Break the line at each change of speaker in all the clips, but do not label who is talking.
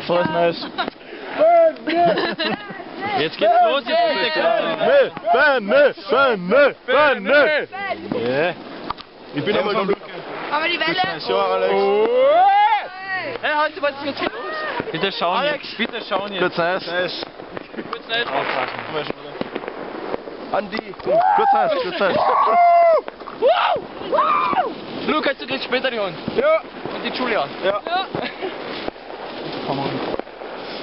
Frohes Neues.
Jetzt geht's los, jetzt
Benne! Ja. Ich bin einmal der
Aber die Welle.
So, Alex.
Hey, heute was ist jetzt los? Bitte schauen
Alex.
jetzt, bitte schauen jetzt.
Kurz Eis.
Kurz Eis.
Andi, kurz Eis.
Lukas, du kriegst später die Hand.
Ja.
Und die Julia.
Ja.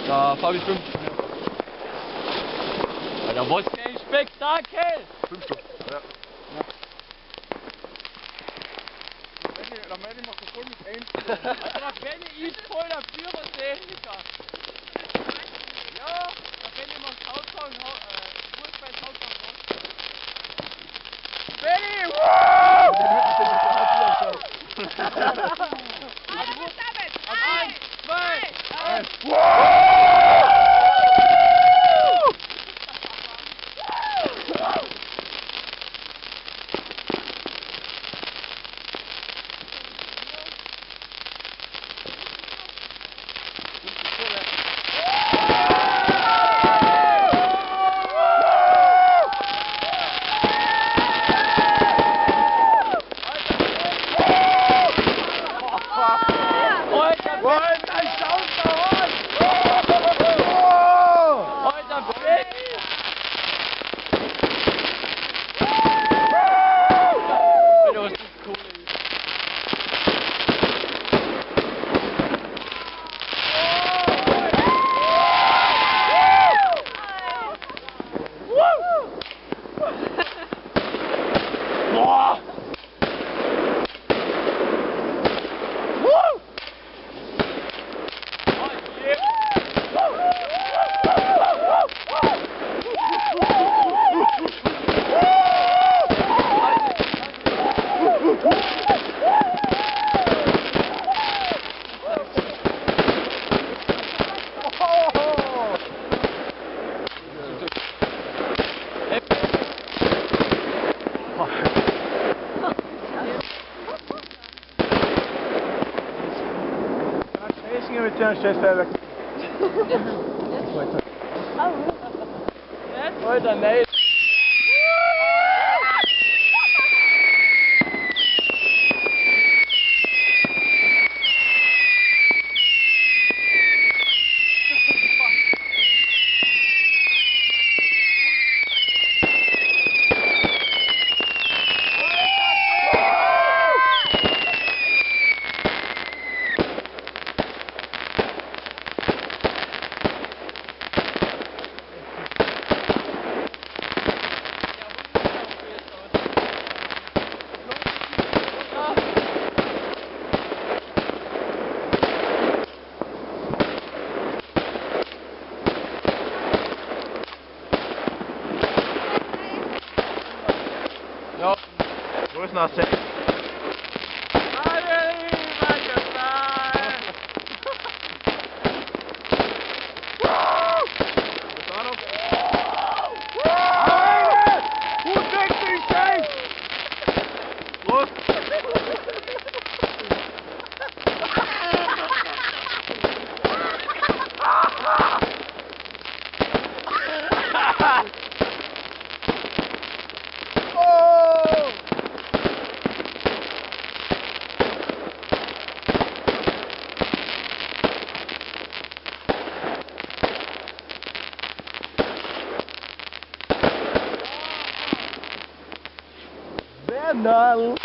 Da, Fabi 5. Alter, was für ein Spektakel!
5 Stück. Ja.
Der Melli macht das voll mit ein.
Also der Benny ist voll der Pyrotechniker. Ja, der Benny macht Hautsauen, Fußball, Hautsauen. Benny! Alter, nein.
Ja. Wo ist noch 6? Bernal.